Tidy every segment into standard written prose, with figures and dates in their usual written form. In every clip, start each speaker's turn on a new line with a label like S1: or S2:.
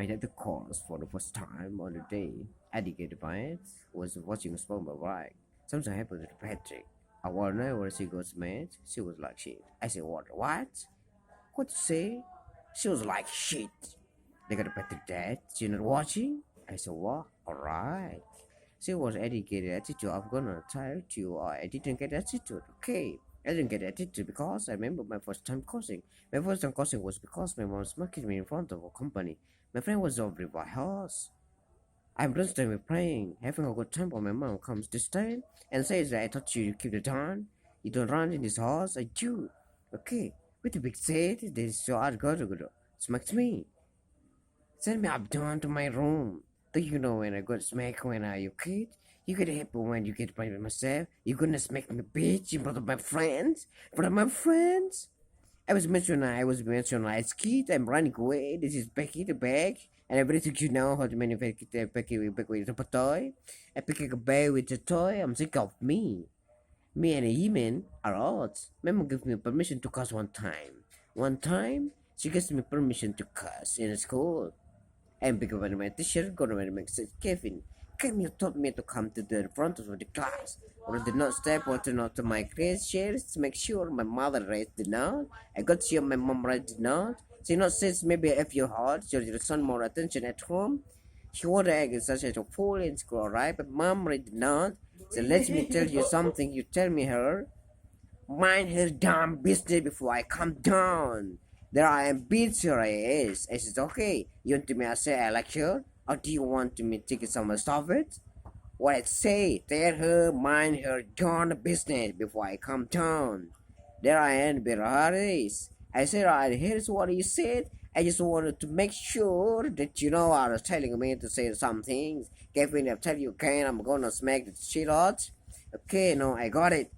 S1: I had the course for the first time on the day. Educated by it, was watching a small right. Something happened to Patrick. I wonder where she got mad. She was like shit. I said, what? What? What to say? She was like shit. They got a Patrick dad. She not watching? I said, what? Alright. She was educated attitude. I'm gonna tell you I didn't get attitude. Okay. I didn't get attitude because I remember my first time coursing. My first time coursing was because my mom was making me in front of a company. My friend was over by horse. I'm just time praying, having a good time when my mom comes to stand and says that I thought you keep the time. You don't run in this horse, I do. Okay. With the big said, this so I go. Smacks me. Send me up down to my room. Do you know when I got smacked when I you kid? You get happy when you get by myself. You gonna smack me bitch in front of my friends? In front of my friends? I was mentioned as kid. I'm running away. This is Becky the bag. And everything you know how to manufacture the Becky with a toy. I pick a bag with a toy. I'm sick of me. Me and a human are odds. Mama gave me permission to cuss one time. One time, she gives me permission to cuss in school. And because when my teacher got my said, Kevin, you taught me to come to the front of the class. Or did not step or to not to my grade chairs to make sure my mother raised the note. I got sure my mom raised the note. She not says maybe if you hard, your son more attention at home. She would act such as a fool in school, right? But mom read the note. So let me tell you something. You tell me her. Mind her damn business before I come down. There I am beats her ass. I said, okay, you want me to say I like her? Or do you want me to take some stuff it? What I say, tell her mind her darn business before I come down. There I am, Biraris. I said, alright, here's what you said. I just wanted to make sure that you know I was telling me to say some things. Kevin, I'll tell you again, I'm gonna smack the shit out. Okay, no, I got it.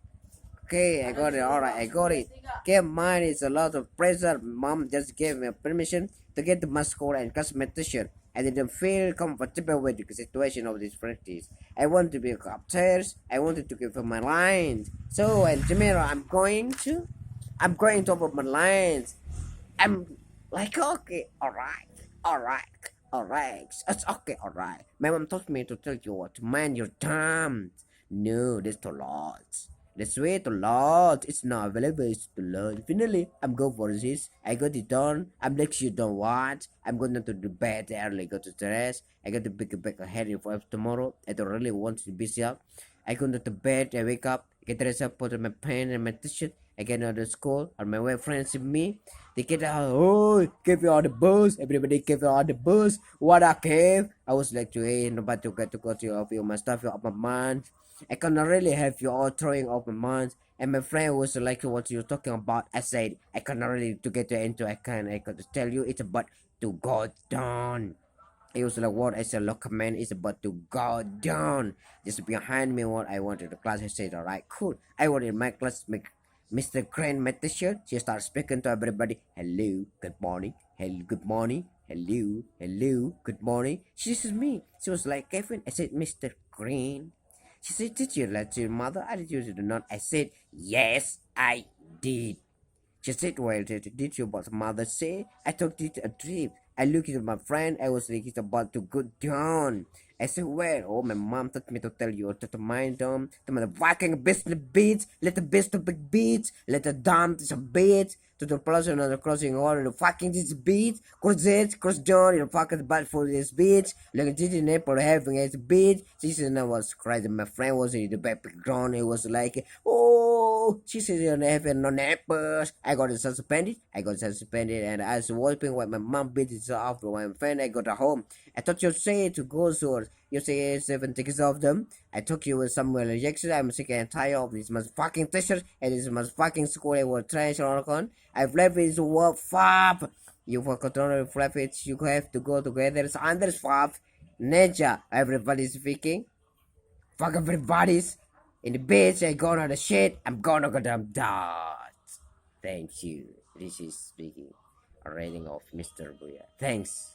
S1: Okay, I got it. Alright, I got it. Okay, mine is a lot of pressure. Mom just gave me permission to get the mascot and cosmetician. I didn't feel comfortable with the situation of this practice. I want to be upstairs. I wanted to give her my lines. So, and tomorrow I'm going to open my lines. I'm like, okay, alright. It's okay, alright. My mom taught me to tell you what to mind your time. No, that's too lot. That's way too lot. It's not available. It's too lot. Finally, I'm going for this. I got it done. I'm like you don't want. I'm going to the bed early. Go to the rest. I got to pick back ahead for tomorrow. I don't really want to be up. I go to the bed. I wake up. Get dressed up. Put on my pen and my t-shirt. I get out of school. Or my way friends with me. They get out. Oh, give you all the bus. Everybody give you all the bus. What I gave. I was like, hey, nobody to get to go to your my stuff off my mind. I cannot really have you all throwing off my mind. And my friend was like, what you're talking about. I said, I cannot really to get into. I got to tell you, it's about to go down. It was like what I said, look, man, it's about to go down. Just behind me, what I wanted the class. I said, all right, cool. I wanted my class make Mr. Crane met the shirt. She started speaking to everybody. Hello, good morning. Hello, good morning. Hello, good morning. She says me. She was like, Kevin. I said, Mr. Crane. She said, did you let your mother? I did you or not? I said, yes, I did. She said, well, did your mother say? I took it a trip. I looked at my friend. I was like, it's about to go down. I said, well, oh, my mom taught me to tell you to mind them. To the fucking business beats. Let the business big beats. Let the dump is a beat. To the person on the crossing all the fucking this beat. Cross down in the fucking butt for this beat. Like a did in for having a beat. She said, I was crying. My friend was in the background. It was like, oh, she said, you're having no nappers. I got suspended. And I was wiping when my mom beat it off my friend. I got home. I thought you'd say to go source. You say 7 tickets of them. I took you with Samuel Jackson. I'm sick and tired of this motherfucking t-shirt and this motherfucking school. I was trash on. I've left his work fab. You for control flap it. You have to go together. It's under fab. Nature. Everybody's speaking. Fuck everybody's in the bitch. I gonna the shit. I'm gonna go damn dot. Thank you. This is speaking. A rating of Mr. Booyah. Thanks.